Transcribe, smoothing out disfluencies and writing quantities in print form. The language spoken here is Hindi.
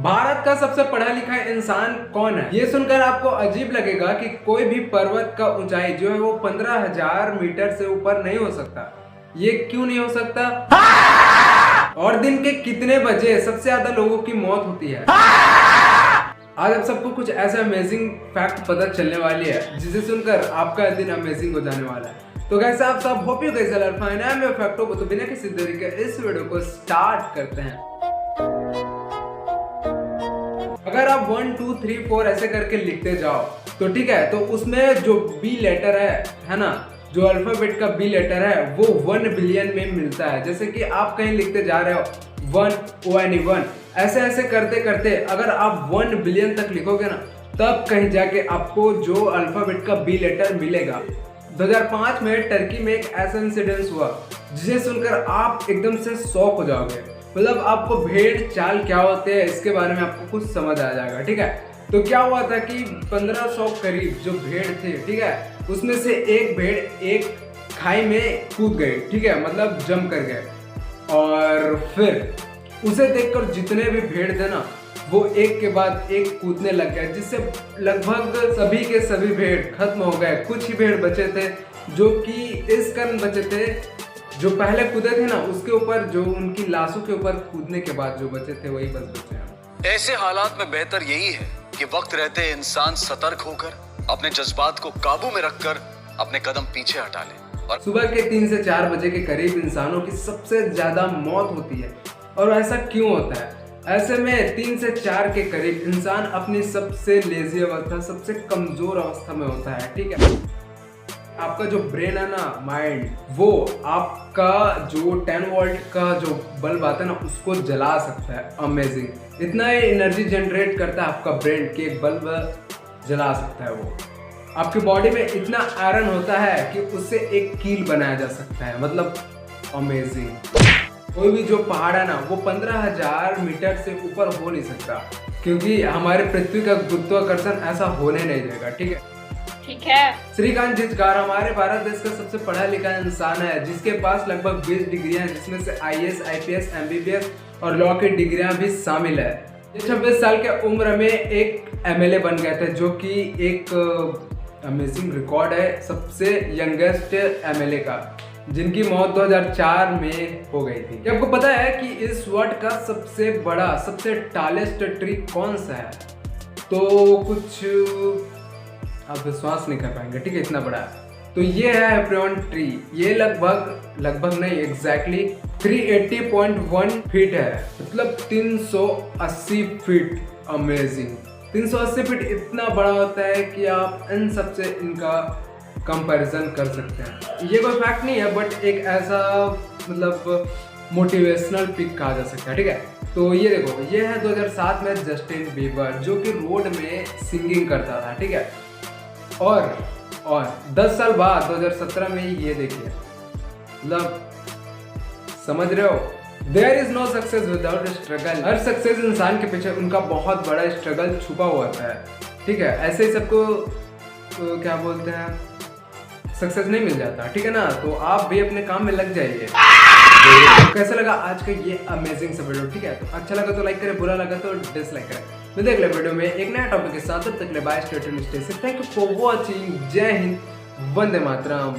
भारत का सबसे पढ़ा लिखा इंसान कौन है? ये सुनकर आपको अजीब लगेगा कि कोई भी पर्वत का ऊंचाई जो है वो 15,000 मीटर से ऊपर नहीं हो सकता। ये क्यों नहीं हो सकता? और दिन के कितने बजे सबसे ज्यादा लोगों की मौत होती है? आज आप सबको कुछ ऐसे अमेजिंग फैक्ट पता चलने वाली है जिसे सुनकर आपका दिन अमेजिंग हो जाने वाला है। तो कैसे आप सब hope you guys are fine. I am फैक्टों को तो बिना किसी देरी के इस वीडियो को स्टार्ट करते हैं। अगर आप 1 2 3 4 ऐसे करके लिखते जाओ तो ठीक है, तो उसमें जो बी लेटर है ना, जो अल्फाबेट का बी लेटर है वो 1 बिलियन में मिलता है। जैसे कि आप कहीं लिखते जा रहे हो 1 ऐसे ऐसे करते करते अगर आप 1 बिलियन तक लिखोगे ना, तब कहीं जाके आपको जो अल्फाबेट का बी लेटर मिलेगा। 2005 में टर्की में एक ऐसा इंसिडेंस हुआ जिसे सुनकर आप एकदम से शॉक हो जाओगे। मतलब आपको भेड़ चाल क्या होते हैं इसके बारे में आपको कुछ समझ आ जाएगा। ठीक है, तो क्या हुआ था कि 1500 करीब जो भेड़ थे, ठीक है, उसमें से एक भेड़ एक खाई में कूद गई। ठीक है, मतलब जंप कर गए, और फिर उसे देखकर जितने भी भेड़ थे ना, वो एक के बाद एक कूदने लग गए, जिससे लगभग सभी के सभी भेड़ खत्म हो गए। कुछ ही भेड़ बचे थे जो कि इस कारण बचे थे, जो पहले कूदे थे ना उसके ऊपर, जो उनकी लाशों के ऊपर कूदने के बाद जो बचे थे वही बस बचे हैं। ऐसे हालात में बेहतर यही है कि वक्त रहते इंसान सतर्क होकर अपने जज्बात को काबू में रखकर अपने कदम पीछे हटा ले। और सुबह के 3 से 4 बजे के करीब इंसानों की सबसे ज्यादा मौत होती है। और ऐसा क्यों होता है? ऐसे में 3 से 4 के करीब इंसान अपनी सबसे लेजी अवस्था, सबसे कमजोर अवस्था में होता है। ठीक है, आपका जो ब्रेन है ना, माइंड, वो आपका जो 10 वोल्ट का जो बल्ब आता है ना उसको जला सकता है। अमेजिंग, इतना ही एनर्जी जनरेट करता है आपका ब्रेन कि एक बल्ब जला सकता है। वो आपकी बॉडी में इतना आयरन होता है कि उससे एक कील बनाया जा सकता है। मतलब अमेजिंग। कोई भी जो पहाड़ है ना वो 15,000 मीटर से ऊपर हो नहीं सकता, क्योंकि हमारे पृथ्वी का गुरुत्वाकर्षण ऐसा होने नहीं देगा। ठीक है, ठीक है। श्रीकांत जिचकार हमारे भारत देश का सबसे पढ़ा लिखा इंसान है, जिसके पास लगभग 20 डिग्रियां हैं, जिसमें से IAS, IPS, MBBS और लॉ की डिग्रियां भी शामिल है। ये 26 साल के उम्र में एक MLA बन गए थे, जो कि एक अमेजिंग रिकॉर्ड है सबसे यंगेस्ट MLA का, जिनकी मौत 2004 में हो गई थी। क्या आपको पता है कि इस वर्ल्ड का सबसे बड़ा, सबसे टालेस्ट ट्री कौन सा है? तो कुछ आप विश्वास नहीं कर पाएंगे। ठीक है, इतना बड़ा है। तो ये है एप्रियन ट्री। ये लगभग नहीं, एग्जैक्टली 380.1 फीट है, मतलब 380 फीट। अमेजिंग, 380 फीट इतना बड़ा होता है कि आप इन सबसे इनका कंपैरिजन कर सकते हैं। ये कोई फैक्ट नहीं है, बट एक ऐसा मतलब मोटिवेशनल पिक कहा जा सकता है। ठीक है, तो ये देखो, ये है 2007 में जस्टिन बीबर, जो कि रोड में सिंगिंग करता था। ठीक है, और 10 साल बाद 2017 में ये देखिए, मतलब समझ रहे हो, there is no success without struggle. हर सक्सेस इंसान के पीछे उनका बहुत बड़ा स्ट्रगल छुपा हुआ होता है। ठीक है, ऐसे ही सबको तो क्या बोलते हैं, सक्सेस नहीं मिल जाता। ठीक है ना, तो आप भी अपने काम में लग जाइए। तो कैसा लगा आज का ये अमेजिंग सा वीडियो? ठीक है, तो अच्छा लगा तो लाइक करें, बुरा लगा तो डिसलाइक करें। मिलते अगले वीडियो में एक नया टॉपिक के साथ। तब तक के लिए bye, stay tuned, stay safe. Thank you for watching. Jai Hind, Vande Mataram.